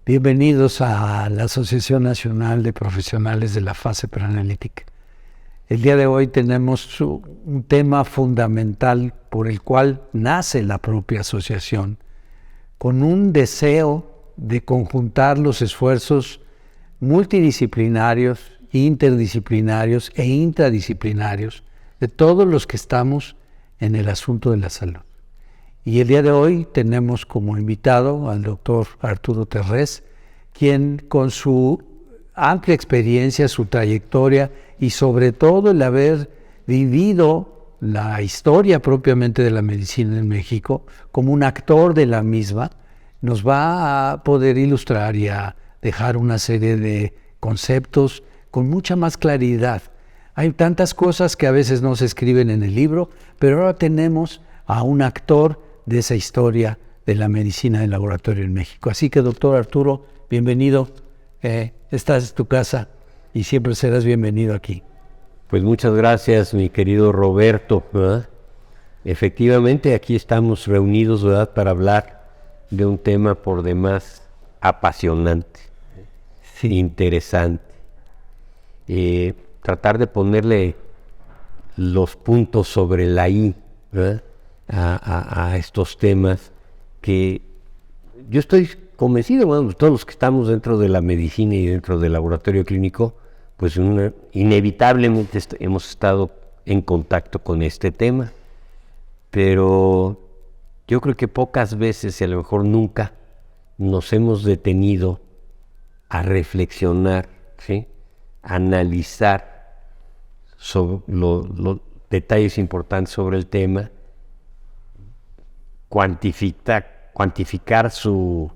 Bienvenidos a la Asociación Nacional de Profesionales de la Fase Preanalítica. El día de hoy tenemos un tema fundamental por el cual nace la propia asociación, con un deseo de conjuntar los esfuerzos multidisciplinarios, interdisciplinarios e intradisciplinarios de todos los que estamos en el asunto de la salud. Y el día de hoy tenemos como invitado al doctor Arturo Terrés, quien con su amplia experiencia, su trayectoria y sobre todo el haber vivido la historia propiamente de la medicina en México, como un actor de la misma, nos va a poder ilustrar y a dejar una serie de conceptos con mucha más claridad. Hay tantas cosas que a veces no se escriben en el libro, pero ahora tenemos a un actor de esa historia de la medicina del laboratorio en México. Así que, doctor Arturo, bienvenido. Estás en tu casa y siempre serás bienvenido aquí. Pues muchas gracias, mi querido Roberto, ¿verdad? Efectivamente, aquí estamos reunidos, ¿verdad?, para hablar de un tema por demás apasionante, sí, interesante. Tratar de ponerle los puntos sobre la I, ¿verdad?, a estos temas que yo estoy convencido, bueno, todos los que estamos dentro de la medicina y dentro del laboratorio clínico, pues inevitablemente hemos estado en contacto con este tema, pero yo creo que pocas veces y a lo mejor nunca nos hemos detenido a reflexionar, ¿sí?, a analizar sobre los detalles importantes sobre el tema, cuantificar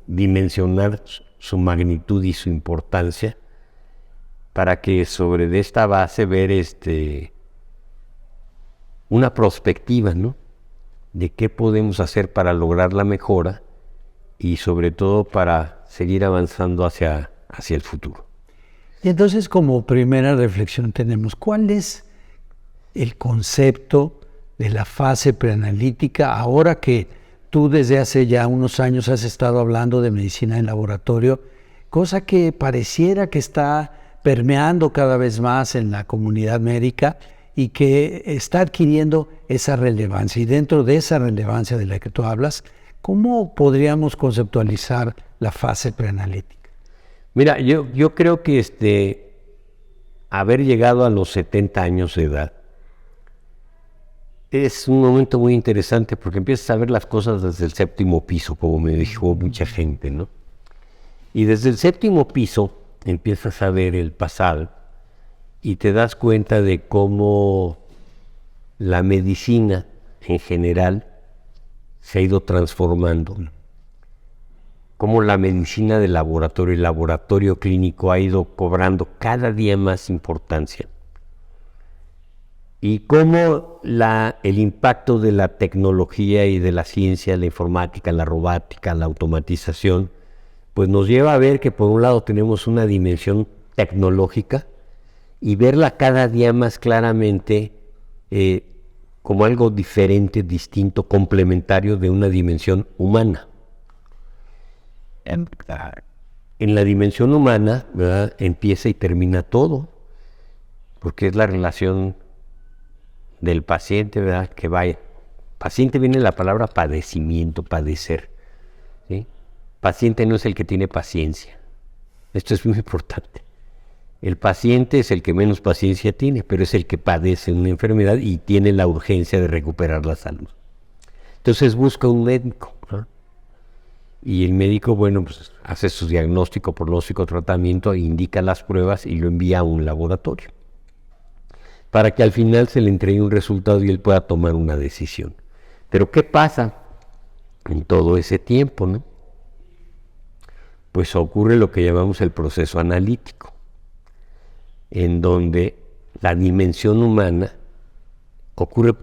dimensionar su magnitud y su importancia, para que sobre de esta base ver una perspectiva, ¿no?, de qué podemos hacer para lograr la mejora y sobre todo para seguir avanzando hacia el futuro. Y entonces, como primera reflexión tenemos, ¿cuál es el concepto de la fase preanalítica ahora que tú desde hace ya unos años has estado hablando de medicina en laboratorio, cosa que pareciera que está permeando cada vez más en la comunidad médica y que está adquiriendo esa relevancia? Y dentro de esa relevancia de la que tú hablas, ¿cómo podríamos conceptualizar la fase preanalítica? Mira, yo creo que haber llegado a los 70 años de edad es un momento muy interesante porque empiezas a ver las cosas desde el séptimo piso, como me dijo mucha gente, ¿no? Y desde el séptimo piso empiezas a ver el pasado y te das cuenta de cómo la medicina en general se ha ido transformando, cómo la medicina del laboratorio, el laboratorio clínico ha ido cobrando cada día más importancia. Y cómo el impacto de la tecnología y de la ciencia, la informática, la robótica, la automatización, pues nos lleva a ver que por un lado tenemos una dimensión tecnológica y verla cada día más claramente como algo diferente, distinto, complementario de una dimensión humana. En la dimensión humana, ¿verdad?, empieza y termina todo, porque es la relación del paciente, ¿verdad?, que vaya. Paciente viene la palabra padecimiento, padecer, ¿sí? Paciente no es el que tiene paciencia. Esto es muy importante. El paciente es el que menos paciencia tiene, pero es el que padece una enfermedad y tiene la urgencia de recuperar la salud. Entonces busca un médico, ¿no? Y el médico, bueno, pues hace su diagnóstico, pronóstico, tratamiento, indica las pruebas y lo envía a un laboratorio, para que al final se le entregue un resultado y él pueda tomar una decisión. Pero ¿qué pasa en todo ese tiempo, no? Pues ocurre lo que llamamos el proceso analítico, en donde la dimensión humana ocurre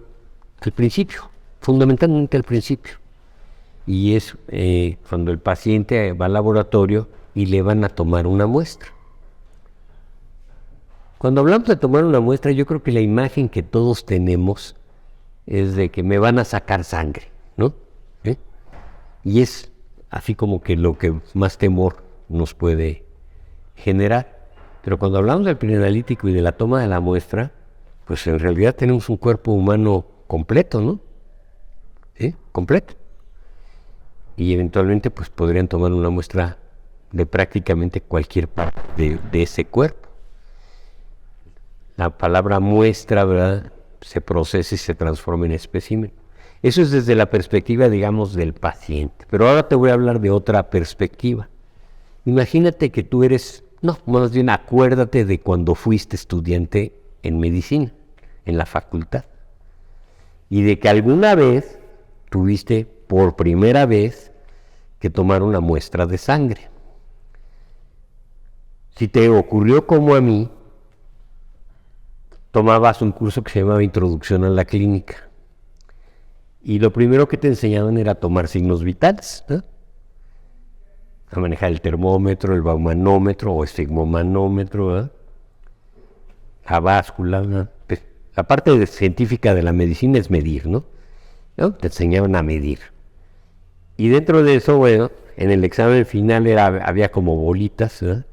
al principio, fundamentalmente al principio. Y es cuando el paciente va al laboratorio y le van a tomar una muestra. Cuando hablamos de tomar una muestra, yo creo que la imagen que todos tenemos es de que me van a sacar sangre, ¿no? Y es así como que lo que más temor nos puede generar. Pero cuando hablamos del preanalítico y de la toma de la muestra, pues en realidad tenemos un cuerpo humano completo, ¿no? ¿Sí? Completo. Y eventualmente pues podrían tomar una muestra de prácticamente cualquier parte de ese cuerpo. La palabra muestra, ¿verdad?, se procesa y se transforma en espécimen. Eso es desde la perspectiva, digamos, del paciente. Pero ahora te voy a hablar de otra perspectiva. Imagínate que tú eres, no, más bien acuérdate de cuando fuiste estudiante en medicina, en la facultad. Y de que alguna vez tuviste por primera vez que tomar una muestra de sangre. Si te ocurrió como a mí, tomabas un curso que se llamaba Introducción a la Clínica. Y lo primero que te enseñaban era tomar signos vitales, ¿no? A manejar el termómetro, el baumanómetro o esfigmomanómetro, ¿verdad? La báscula, ¿no? Pues, la parte científica de la medicina es medir, ¿no? Te enseñaban a medir. Y dentro de eso, bueno, en el examen final había como bolitas, ¿verdad?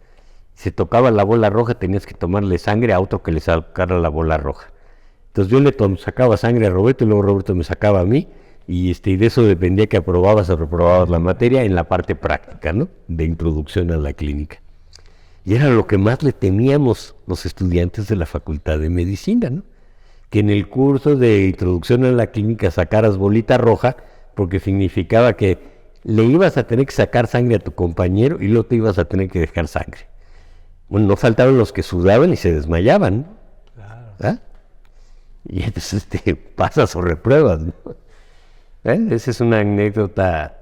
Si tocaba la bola roja, tenías que tomarle sangre a otro que le sacara la bola roja. Entonces yo le sacaba sangre a Roberto y luego Roberto me sacaba a mí, y de eso dependía que aprobabas o reprobabas la materia en la parte práctica, ¿no?, de introducción a la clínica. Y era lo que más le temíamos los estudiantes de la Facultad de Medicina, ¿no?, que en el curso de introducción a la clínica sacaras bolita roja, porque significaba que le ibas a tener que sacar sangre a tu compañero y luego te ibas a tener que dejar sangre. Bueno, no faltaban los que sudaban y se desmayaban, ¿no? Claro. ¿Ah? Y entonces pasas o repruebas, ¿no? Esa es una anécdota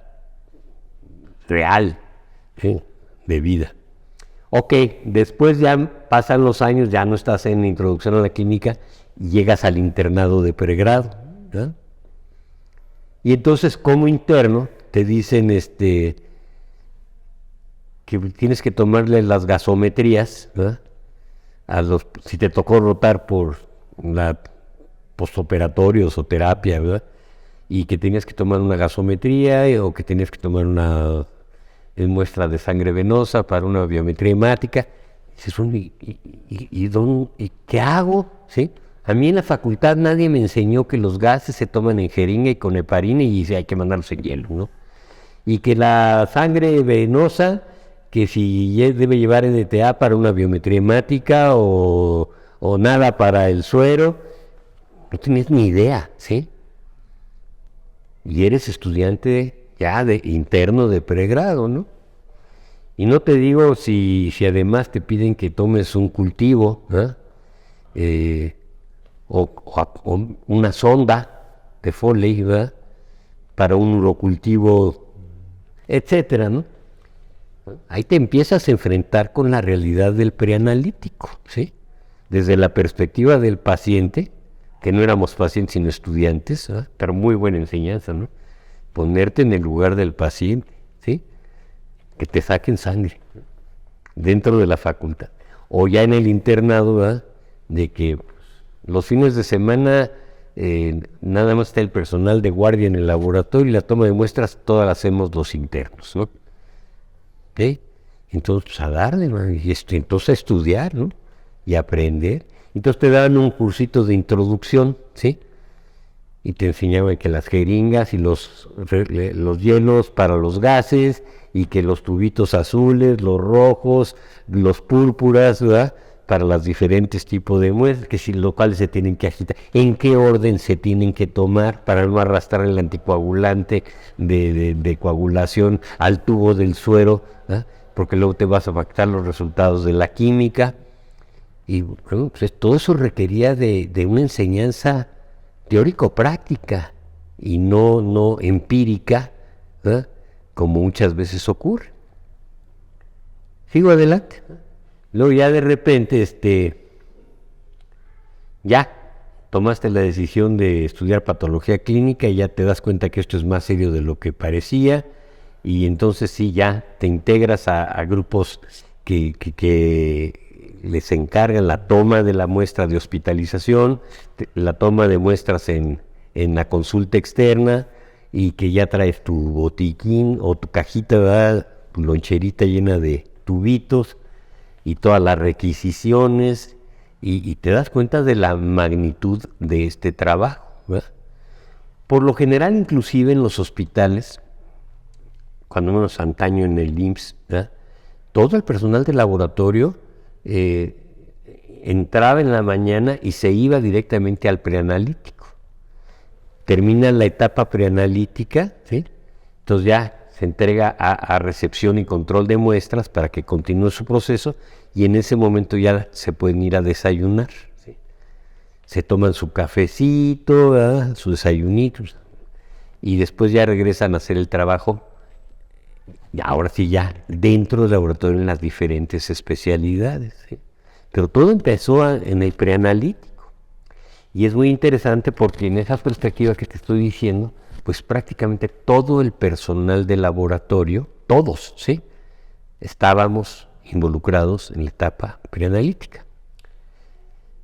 real, ¿sí?, de vida. Ok, después ya pasan los años, ya no estás en introducción a la clínica, y llegas al internado de pregrado, ¿no? Y entonces como interno te dicen que tienes que tomarle las gasometrías, ¿verdad?, si te tocó rotar por la postoperatorios o terapia, ¿verdad?, y que tenías que tomar una gasometría o que tenías que tomar una muestra de sangre venosa para una biometría hemática. Y dices, ¿y qué hago? ¿Sí? A mí en la facultad nadie me enseñó que los gases se toman en jeringa y con heparina y hay que mandarlos en hielo, ¿no? Y que la sangre venosa, que si debe llevar NTA para una biometría hemática o nada para el suero, no tienes ni idea, ¿sí? Y eres estudiante ya de interno de pregrado, ¿no? Y no te digo si además te piden que tomes un cultivo, ¿eh? O una sonda de Foley, ¿verdad?, para un urocultivo, etcétera, ¿no? Ahí te empiezas a enfrentar con la realidad del preanalítico, ¿sí? Desde la perspectiva del paciente, que no éramos pacientes sino estudiantes, ¿verdad?, pero muy buena enseñanza, ¿no? Ponerte en el lugar del paciente, ¿sí? Que te saquen sangre dentro de la facultad. O ya en el internado, ¿verdad?, de que los fines de semana nada más está el personal de guardia en el laboratorio y la toma de muestras todas la hacemos los internos, ¿no? ¿Sí? Entonces, pues, a darle, ¿no? Y entonces a estudiar, ¿no?, y aprender. Entonces te daban un cursito de introducción, ¿sí? Y te enseñaban que las jeringas y los hielos para los gases, y que los tubitos azules, los rojos, los púrpuras, ¿verdad?, para los diferentes tipos de muestras, que si los cuales se tienen que agitar, en qué orden se tienen que tomar para no arrastrar el anticoagulante de coagulación al tubo del suero, ¿verdad?, porque luego te vas a afectar los resultados de la química. Y bueno, pues todo eso requería de una enseñanza teórico-práctica y no empírica, ¿verdad?, como muchas veces ocurre. Sigo adelante. Luego ya de repente, ya tomaste la decisión de estudiar patología clínica y ya te das cuenta que esto es más serio de lo que parecía, y entonces sí, ya te integras a grupos que les encargan la toma de la muestra de hospitalización, la toma de muestras en la consulta externa, y que ya traes tu botiquín o tu cajita, ¿verdad?, tu loncherita llena de tubitos y todas las requisiciones, y te das cuenta de la magnitud de este trabajo, ¿verdad? Por lo general, inclusive en los hospitales, cuando menos antaño en el IMSS, ¿verdad?, todo el personal de laboratorio entraba en la mañana y se iba directamente al preanalítico. Termina la etapa preanalítica, ¿sí?, entonces ya se entrega a recepción y control de muestras para que continúe su proceso, y en ese momento ya se pueden ir a desayunar, ¿sí? Se toman su cafecito, ¿verdad?, su desayunito, y después ya regresan a hacer el trabajo, y ahora sí ya dentro del laboratorio en las diferentes especialidades, ¿sí? Pero todo empezó en el preanalítico, y es muy interesante porque en esa perspectiva que te estoy diciendo, pues prácticamente todo el personal del laboratorio, todos, ¿sí?, estábamos involucrados en la etapa preanalítica.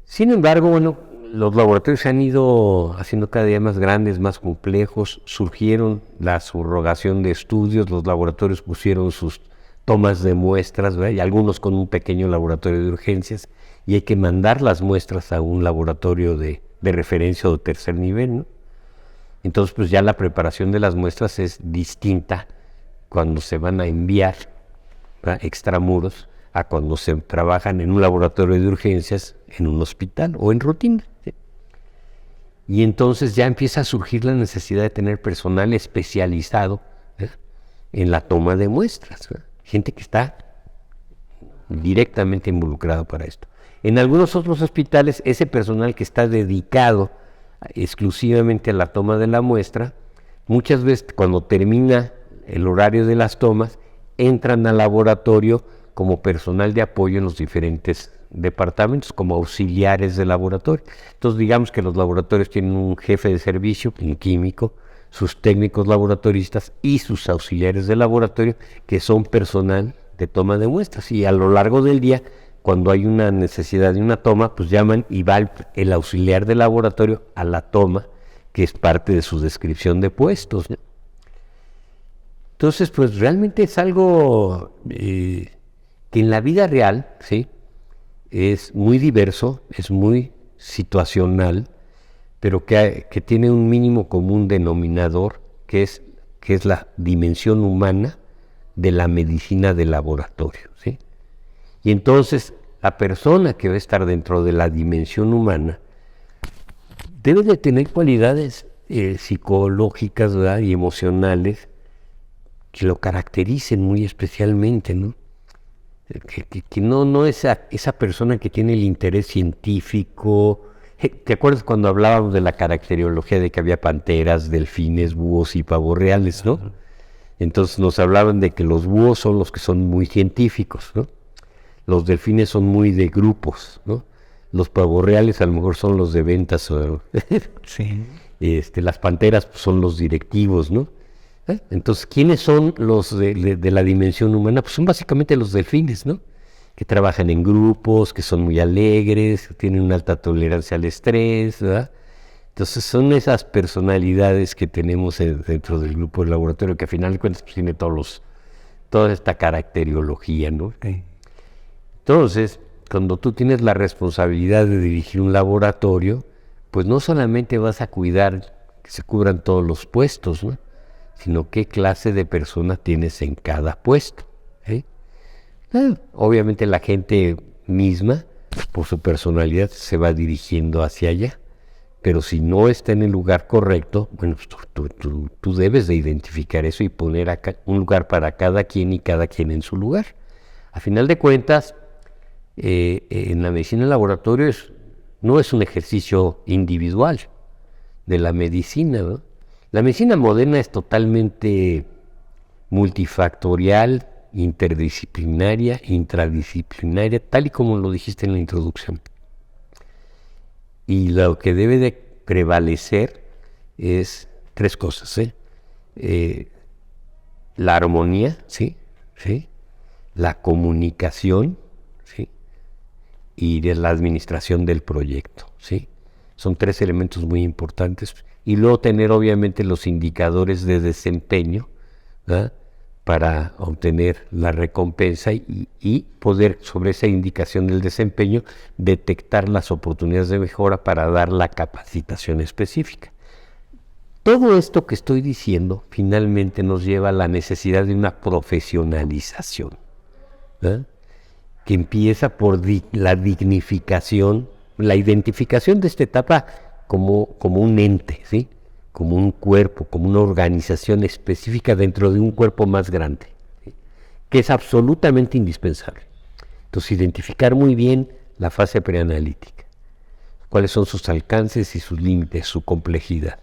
Sin embargo, bueno, los laboratorios se han ido haciendo cada día más grandes, más complejos, surgieron la subrogación de estudios, los laboratorios pusieron sus tomas de muestras, ¿verdad?, y algunos con un pequeño laboratorio de urgencias, y hay que mandar las muestras a un laboratorio de referencia o de tercer nivel, ¿no? Entonces, pues ya la preparación de las muestras es distinta cuando se van a enviar, ¿verdad?, extramuros, a cuando se trabajan en un laboratorio de urgencias, en un hospital o en rutina, ¿sí? Y entonces ya empieza a surgir la necesidad de tener personal especializado, ¿verdad?, en la toma de muestras, ¿verdad?, gente que está directamente involucrado para esto. En algunos otros hospitales, ese personal que está dedicado exclusivamente a la toma de la muestra, muchas veces cuando termina el horario de las tomas, entran al laboratorio como personal de apoyo en los diferentes departamentos, como auxiliares de laboratorio. Entonces, digamos que los laboratorios tienen un jefe de servicio, un químico, sus técnicos laboratoristas y sus auxiliares de laboratorio, que son personal de toma de muestras, y a lo largo del día, cuando hay una necesidad de una toma, pues llaman y va el auxiliar de laboratorio a la toma, que es parte de su descripción de puestos, ¿no? Entonces, pues realmente es algo que en la vida real, ¿sí?, es muy diverso, es muy situacional, pero que tiene un mínimo común denominador, que es la dimensión humana de la medicina de laboratorio, ¿sí? Y entonces la persona que va a estar dentro de la dimensión humana debe de tener cualidades psicológicas, ¿verdad?, y emocionales que lo caractericen muy especialmente, ¿no? Que no es esa persona que tiene el interés científico. ¿Te acuerdas cuando hablábamos de la caracteriología, de que había panteras, delfines, búhos y pavos reales, ¿no? Entonces nos hablaban de que los búhos son los que son muy científicos, ¿no? Los delfines son muy de grupos, ¿no? Los pavos reales a lo mejor son los de ventas, Sí. Las panteras pues, son los directivos, ¿no? Entonces, ¿quiénes son los de la dimensión humana? Pues son básicamente los delfines, ¿no?, que trabajan en grupos, que son muy alegres, que tienen una alta tolerancia al estrés, ¿verdad? Entonces son esas personalidades que tenemos dentro del grupo del laboratorio, que al final de cuentas pues, tiene toda esta caracteriología, ¿no? Sí. Entonces, cuando tú tienes la responsabilidad de dirigir un laboratorio, pues no solamente vas a cuidar que se cubran todos los puestos, ¿no?, sino qué clase de persona tienes en cada puesto, ¿sí? Obviamente la gente misma, por su personalidad, se va dirigiendo hacia allá, pero si no está en el lugar correcto, bueno, pues tú debes de identificar eso y poner un lugar para cada quien y cada quien en su lugar. A final de cuentas, en la medicina en laboratorio no es un ejercicio individual de la medicina, ¿no? La medicina moderna es totalmente multifactorial, interdisciplinaria, intradisciplinaria, tal y como lo dijiste en la introducción. Y lo que debe de prevalecer es tres cosas, la armonía, ¿sí? La comunicación, ¿sí?, y de la administración del proyecto, ¿sí? Son tres elementos muy importantes. Y luego tener obviamente los indicadores de desempeño, ¿verdad?, para obtener la recompensa y poder, sobre esa indicación del desempeño, detectar las oportunidades de mejora para dar la capacitación específica. Todo esto que estoy diciendo finalmente nos lleva a la necesidad de una profesionalización, ¿verdad? Que empieza por la dignificación, la identificación de esta etapa como un ente, ¿sí? Como un cuerpo, como una organización específica dentro de un cuerpo más grande, ¿sí? Que es absolutamente indispensable. Entonces, identificar muy bien la fase preanalítica, cuáles son sus alcances y sus límites, su complejidad.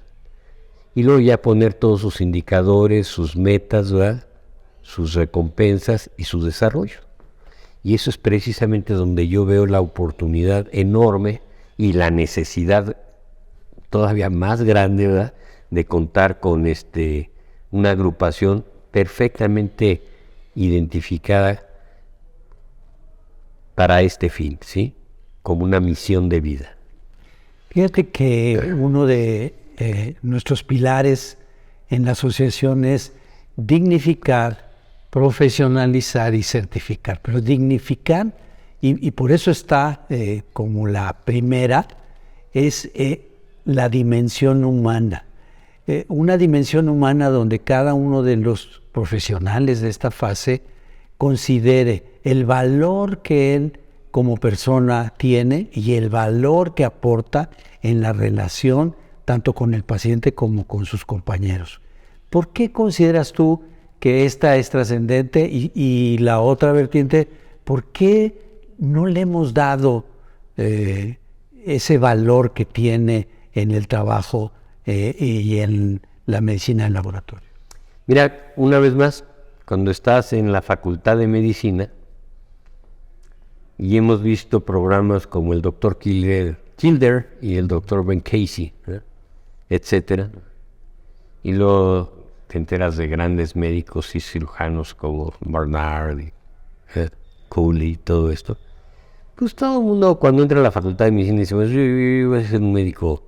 Y luego ya poner todos sus indicadores, sus metas, ¿verdad? Sus recompensas y su desarrollo. Y eso es precisamente donde yo veo la oportunidad enorme y la necesidad todavía más grande, ¿verdad?, de contar con una agrupación perfectamente identificada para este fin, ¿sí? Como una misión de vida. Fíjate que uno de nuestros pilares en la asociación es dignificar, profesionalizar y certificar. Pero dignificar, y por eso está como la primera, es la dimensión humana. Una dimensión humana donde cada uno de los profesionales de esta fase considere el valor que él como persona tiene y el valor que aporta en la relación tanto con el paciente como con sus compañeros. ¿Por qué consideras tú que esta es trascendente y la otra vertiente, por qué no le hemos dado ese valor que tiene en el trabajo y en la medicina en laboratorio? Mira, una vez más, cuando estás en la Facultad de Medicina y hemos visto programas como el Dr. Kildare y el Dr. Ben Casey, etcétera, y luego te enteras de grandes médicos y cirujanos como Barnard y Cooley y todo esto, pues todo el mundo cuando entra a la Facultad de Medicina dice, pues, yo voy a ser un médico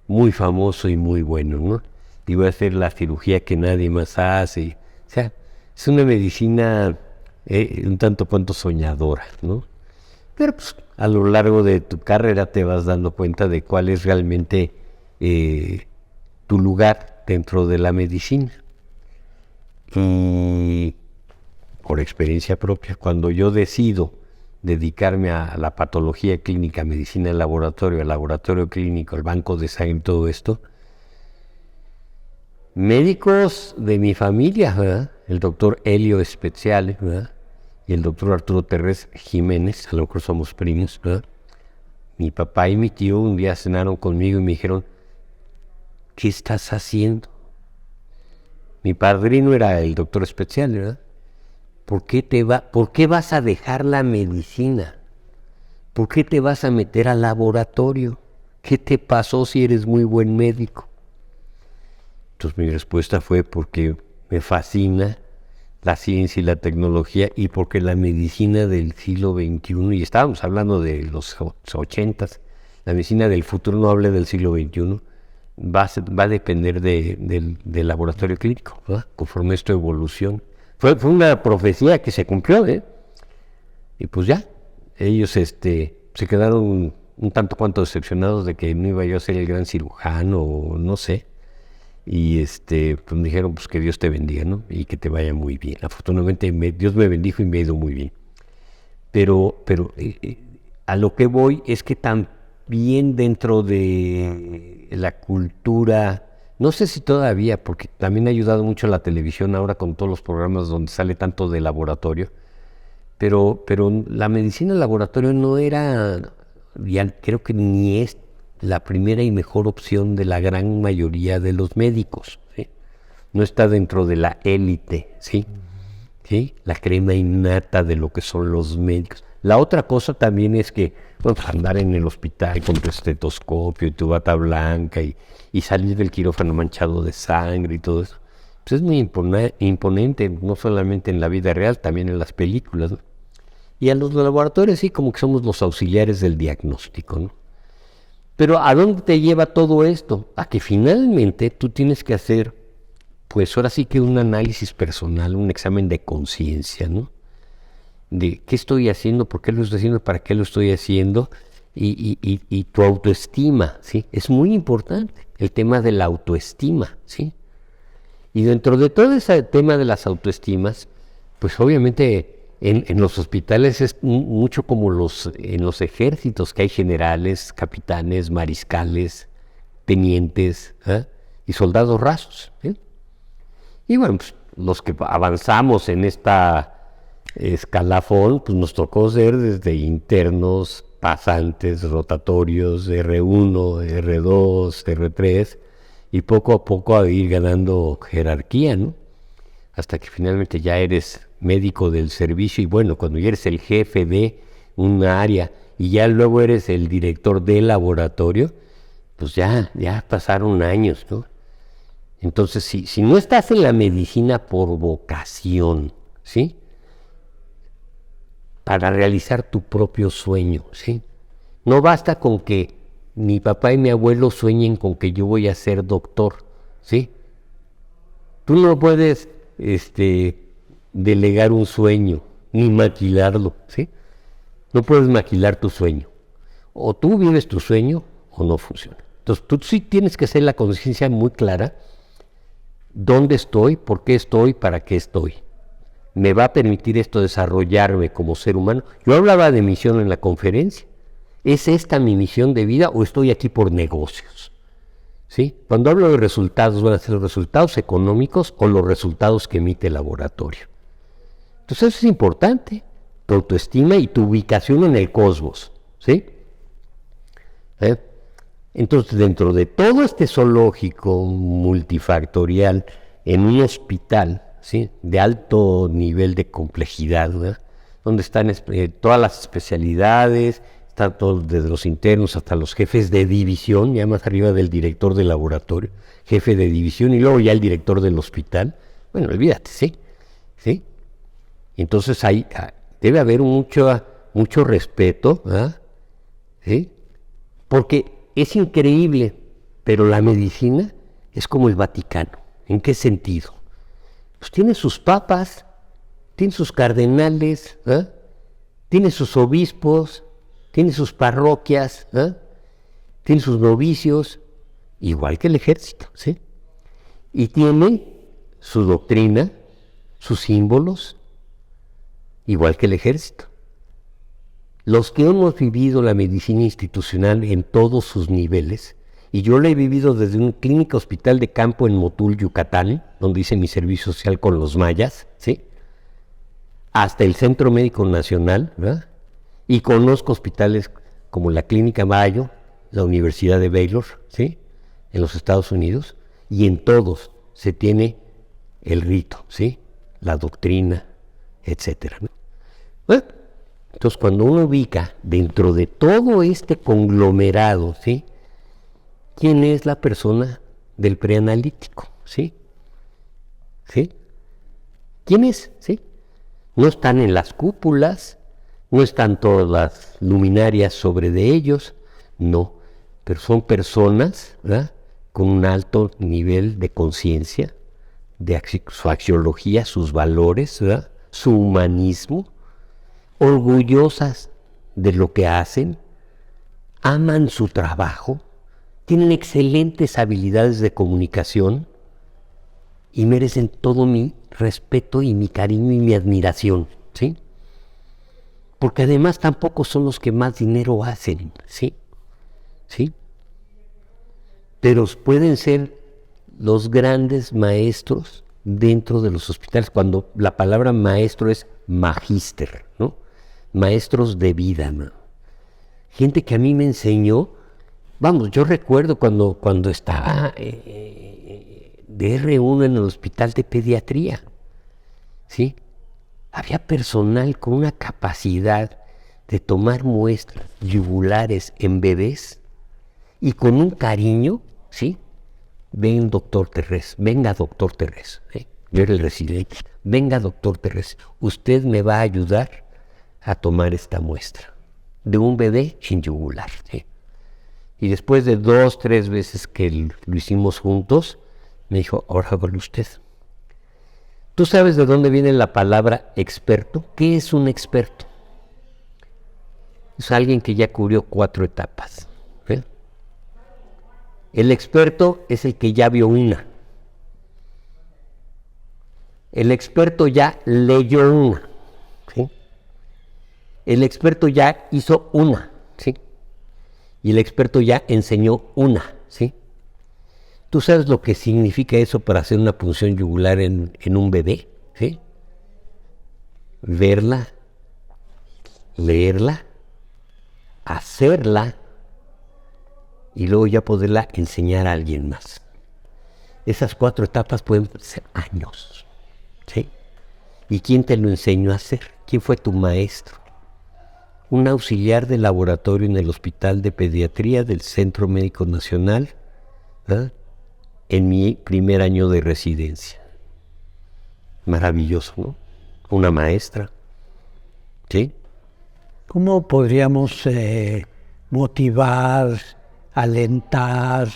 muy famoso y muy bueno, ¿no? Y voy a hacer la cirugía que nadie más hace. O sea, es una medicina un tanto cuanto soñadora, ¿no? Pero pues, a lo largo de tu carrera te vas dando cuenta de cuál es realmente tu lugar dentro de la medicina. Y por experiencia propia, cuando yo decido dedicarme a la patología clínica, medicina en laboratorio, al laboratorio clínico, al banco de sangre, todo esto, médicos de mi familia, ¿verdad?, el doctor Helio Speziale, ¿verdad?, y el doctor Arturo Terrés Jiménez, a lo mejor somos primos, ¿verdad?, mi papá y mi tío un día cenaron conmigo y me dijeron, ¿qué estás haciendo? Mi padrino era el doctor Speziale, ¿verdad? ¿Por qué vas a dejar la medicina? ¿Por qué te vas a meter al laboratorio? ¿Qué te pasó si eres muy buen médico? Entonces mi respuesta fue porque me fascina la ciencia y la tecnología y porque la medicina del siglo XXI, y estábamos hablando de los 80s, la medicina del futuro no habla del siglo XXI, va a depender del laboratorio clínico, ¿verdad?, conforme esto evoluciona. Fue una profecía que se cumplió, y pues ya, ellos se quedaron un tanto cuanto decepcionados de que no iba yo a ser el gran cirujano, o no sé, y pues me dijeron pues que Dios te bendiga, ¿no?, y que te vaya muy bien. Afortunadamente Dios me bendijo y me ha ido muy bien. Pero a lo que voy es que también dentro de la cultura, no sé si todavía, porque también ha ayudado mucho la televisión ahora con todos los programas donde sale tanto de laboratorio, pero la medicina en laboratorio no era, ya creo que ni es la primera y mejor opción de la gran mayoría de los médicos, ¿sí? No está dentro de la élite, ¿sí? ¿Sí? La crema innata de lo que son los médicos. La otra cosa también es que andar en el hospital con tu estetoscopio y tu bata blanca y salir del quirófano manchado de sangre y todo eso, pues es muy imponente, no solamente en la vida real, también en las películas, ¿no? Y a los laboratorios sí, como que somos los auxiliares del diagnóstico, ¿no? Pero ¿a dónde te lleva todo esto? A que finalmente tú tienes que hacer pues ahora sí que un análisis personal, un examen de conciencia, ¿no? De qué estoy haciendo, por qué lo estoy haciendo, para qué lo estoy haciendo, y tu autoestima, ¿sí? Es muy importante el tema de la autoestima, ¿sí? Y dentro de todo ese tema de las autoestimas, pues obviamente en los hospitales es mucho como en los ejércitos, que hay generales, capitanes, mariscales, tenientes, ¿eh? Y soldados rasos, ¿sí? Y bueno, pues, los que avanzamos en esta escalafón, pues nos tocó ser desde internos, pasantes, rotatorios, R1, R2, R3, y poco a poco a ir ganando jerarquía, ¿no? Hasta que finalmente ya eres médico del servicio, y bueno, cuando ya eres el jefe de una área y ya luego eres el director del laboratorio, pues ya pasaron años, ¿no? Entonces, si no estás en la medicina por vocación, ¿sí? Para realizar tu propio sueño, ¿sí? No basta con que mi papá y mi abuelo sueñen con que yo voy a ser doctor, ¿sí? Tú no puedes delegar un sueño, ni maquilarlo, ¿sí? No puedes maquilar tu sueño. O tú vives tu sueño o no funciona. Entonces, tú sí tienes que hacer la conciencia muy clara. ¿Dónde estoy? ¿Por qué estoy? ¿Para qué estoy? ¿Me va a permitir esto desarrollarme como ser humano? Yo hablaba de misión en la conferencia. ¿Es esta mi misión de vida o estoy aquí por negocios? ¿Sí? Cuando hablo de resultados, ¿van a ser los resultados económicos o los resultados que emite el laboratorio? Entonces eso es importante, tu autoestima y tu ubicación en el cosmos, ¿sí? Entonces, dentro de todo este zoológico multifactorial, en un hospital, ¿sí? De alto nivel de complejidad, ¿verdad? Donde están todas las especialidades, están todos, desde los internos hasta los jefes de división, ya más arriba del director del laboratorio, jefe de división, y luego ya el director del hospital. Bueno, olvídate, ¿sí? ¿Sí? Entonces ahí debe haber mucho respeto, ¿verdad? ¿Sí? Porque es increíble, pero la medicina es como el Vaticano. ¿En qué sentido? Pues tiene sus papas, tiene sus cardenales, ¿eh? Tiene sus obispos, tiene sus parroquias, ¿eh? Tiene sus novicios, igual que el ejército, ¿sí? Y tiene su doctrina, sus símbolos, igual que el ejército. Los que hemos vivido la medicina institucional en todos sus niveles, y yo la he vivido desde una clínica hospital de campo en Motul, Yucatán, donde hice mi servicio social con los mayas, ¿sí? Hasta el Centro Médico Nacional, ¿verdad? Y conozco hospitales como la Clínica Mayo, la Universidad de Baylor, ¿sí? En los Estados Unidos, y en todos se tiene el rito, ¿sí? La doctrina, etcétera, ¿no? Entonces, cuando uno ubica dentro de todo este conglomerado, ¿sí? ¿Quién es la persona del preanalítico? ¿Sí? ¿Sí? ¿Quién es? ¿Sí? No están en las cúpulas, no están todas las luminarias sobre de ellos, no, pero son personas, ¿verdad? Con un alto nivel de conciencia, de su axiología, sus valores, ¿verdad? Su humanismo, orgullosas de lo que hacen, aman su trabajo, tienen excelentes habilidades de comunicación y merecen todo mi respeto y mi cariño y mi admiración, ¿sí? Porque además tampoco son los que más dinero hacen, ¿sí? ¿Sí? Pero pueden ser los grandes maestros dentro de los hospitales, cuando la palabra maestro es magíster, ¿no? Maestros de vida, ¿no? Gente que a mí me enseñó, vamos, yo recuerdo cuando estaba de R1 en el hospital de pediatría, ¿sí? Había personal con una capacidad de tomar muestras yugulares en bebés y con un cariño, ¿sí? Ven, doctor Terrés, venga, doctor Terrés, ¿eh? Yo era el residente, venga, doctor Terrés, usted me va a ayudar a tomar esta muestra de un bebé sin yugular, ¿sí? Y después de 2, 3 veces que lo hicimos juntos, Me dijo, ahora hágalo usted. ¿Tú sabes de dónde viene la palabra experto? ¿Qué es un experto? Es alguien que ya cubrió 4 etapas. ¿Sí? El experto es el que ya vio una. El experto ya leyó una. ¿Sí? El experto ya hizo una. ¿Sí? Y el experto ya enseñó una. ¿Sí? ¿Tú sabes lo que significa eso para hacer una punción yugular en un bebé? ¿Sí? Verla, leerla, hacerla y luego ya poderla enseñar a alguien más. Esas 4 etapas pueden ser años. ¿Sí? ¿Y quién te lo enseñó a hacer? ¿Quién fue tu maestro? Un auxiliar de laboratorio en el Hospital de Pediatría del Centro Médico Nacional, ¿verdad? En mi primer año de residencia. Maravilloso, ¿no? Una maestra. ¿Sí? ¿Cómo podríamos motivar, alentar,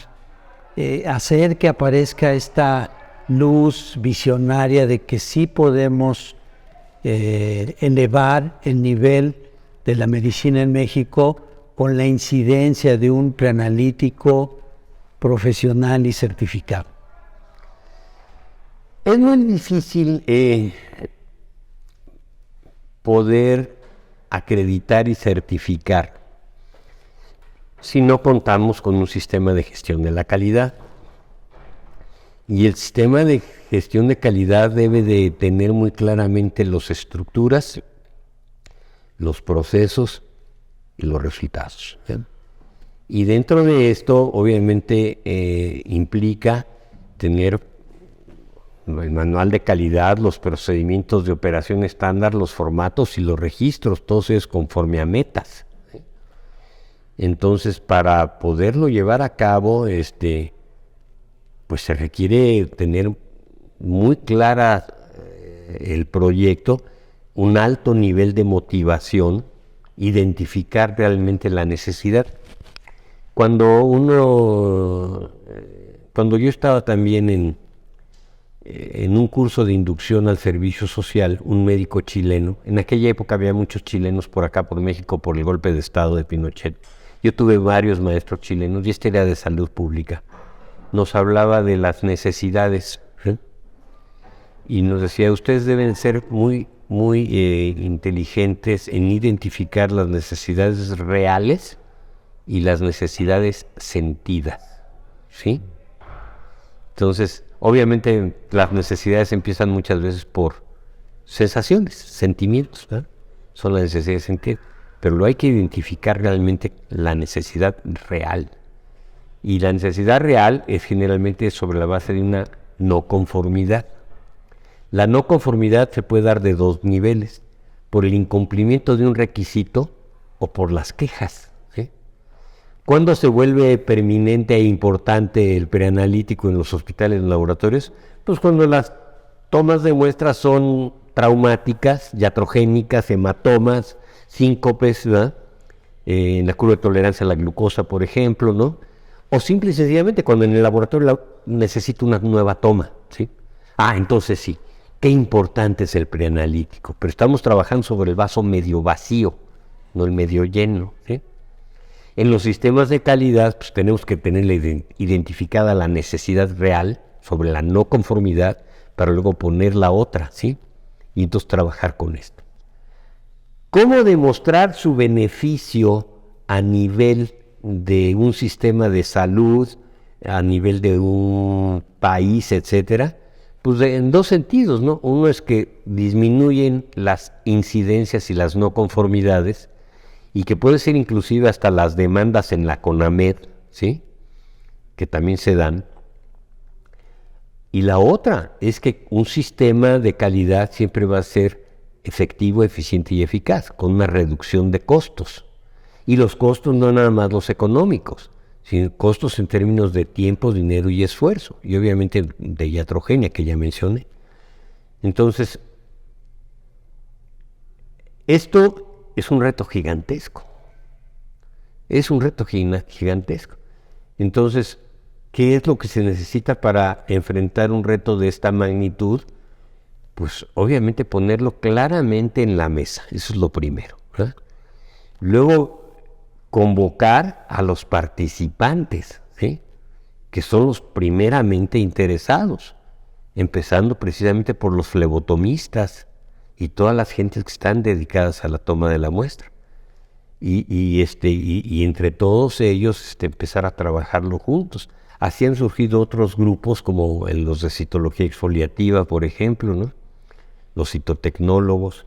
hacer que aparezca esta luz visionaria de que sí podemos elevar el nivel de la medicina en México con la incidencia de un preanalítico profesional y certificado? Es muy difícil poder acreditar y certificar si no contamos con un sistema de gestión de la calidad. Y el sistema de gestión de calidad debe de tener muy claramente las estructuras, los procesos y los resultados. ¿Sí? Y dentro de esto, obviamente, implica tener el manual de calidad, los procedimientos de operación estándar, los formatos y los registros, todos ellos conforme a metas. ¿Sí? Entonces, para poderlo llevar a cabo, pues se requiere tener muy clara el proyecto, un alto nivel de motivación, identificar realmente la necesidad. Cuando yo estaba también en un curso de inducción al servicio social, un médico chileno, en aquella época había muchos chilenos por acá, por México, por el golpe de estado de Pinochet. Yo tuve varios maestros chilenos y este era de salud pública. Nos hablaba de las necesidades, ¿sí? Y nos decía, ustedes deben ser muy inteligentes en identificar las necesidades reales y las necesidades sentidas, ¿sí? Entonces, obviamente las necesidades empiezan muchas veces por sensaciones, sentimientos, ¿verdad? Son las necesidades sentidas, pero lo hay que identificar realmente la necesidad real. Y la necesidad real es generalmente sobre la base de una no conformidad. La no conformidad se puede dar de 2 niveles, por el incumplimiento de un requisito o por las quejas. ¿Sí? ¿Cuándo se vuelve permanente e importante el preanalítico en los hospitales, en los laboratorios? Pues cuando las tomas de muestras son traumáticas, iatrogénicas, hematomas, síncopes, ¿verdad? En la curva de tolerancia a la glucosa, por ejemplo, ¿no? O simple y sencillamente cuando en el laboratorio necesito una nueva toma, ¿sí? Entonces sí, qué importante es el preanalítico, pero estamos trabajando sobre el vaso medio vacío, no el medio lleno, ¿sí? En los sistemas de calidad, pues tenemos que tener identificada la necesidad real sobre la no conformidad para luego poner la otra, ¿sí? Y entonces trabajar con esto. ¿Cómo demostrar su beneficio a nivel de un sistema de salud, a nivel de un país, etcétera? Pues en 2 sentidos, ¿no? Uno es que disminuyen las incidencias y las no conformidades, y que puede ser inclusive hasta las demandas en la CONAMED, ¿sí? Que también se dan. Y la otra es que un sistema de calidad siempre va a ser efectivo, eficiente y eficaz, con una reducción de costos. Y los costos no nada más los económicos, sino costos en términos de tiempo, dinero y esfuerzo, y obviamente de iatrogenia que ya mencioné. Entonces, esto es un reto gigantesco. Es un reto gigantesco. Entonces, ¿Qué es lo que se necesita para enfrentar un reto de esta magnitud? Pues obviamente ponerlo claramente en la mesa, eso es lo primero, ¿verdad? Luego, convocar a los participantes, ¿sí?, que son los primeramente interesados, empezando precisamente por los flebotomistas y todas las gentes que están dedicadas a la toma de la muestra. Y entre todos ellos empezar a trabajarlo juntos. Así han surgido otros grupos como los de citología exfoliativa, por ejemplo, ¿no?, los citotecnólogos.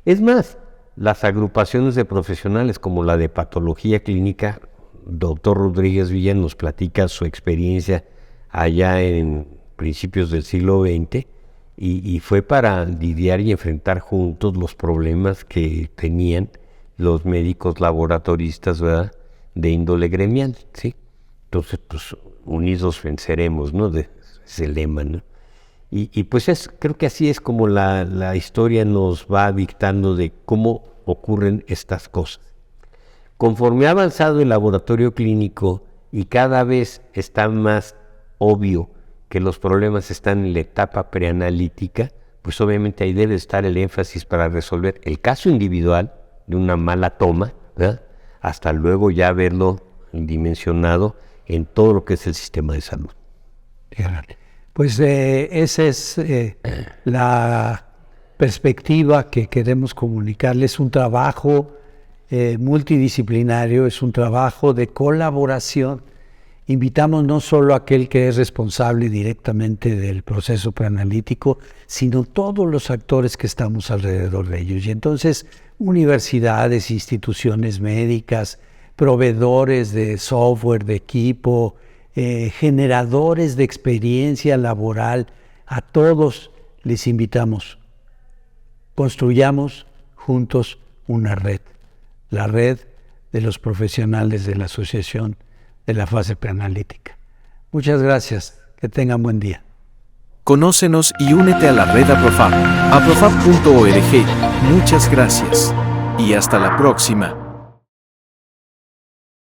Es más, las agrupaciones de profesionales como la de patología clínica, doctor Rodríguez Villa nos platica su experiencia allá en principios del siglo XX y fue para lidiar y enfrentar juntos los problemas que tenían los médicos laboratoristas, ¿verdad?, de índole gremial, ¿sí? Entonces, pues, unidos venceremos, ¿no?, de ese lema, ¿no? Y pues creo que así es como la historia nos va dictando de cómo ocurren estas cosas. Conforme ha avanzado el laboratorio clínico y cada vez está más obvio que los problemas están en la etapa preanalítica, pues obviamente ahí debe estar el énfasis para resolver el caso individual de una mala toma, ¿verdad?, hasta luego ya verlo dimensionado en todo lo que es el sistema de salud. Pues esa es la perspectiva que queremos comunicarles. Un trabajo multidisciplinario, es un trabajo de colaboración. Invitamos no solo a aquel que es responsable directamente del proceso preanalítico, sino todos los actores que estamos alrededor de ellos. Y entonces, universidades, instituciones médicas, proveedores de software, de equipo, generadores de experiencia laboral, a todos les invitamos. Construyamos juntos una red, la red de los profesionales de la Asociación de la Fase Preanalítica. Muchas gracias, que tengan buen día. Conócenos y únete a la red APROFAP, aprofap.org. Muchas gracias y hasta la próxima.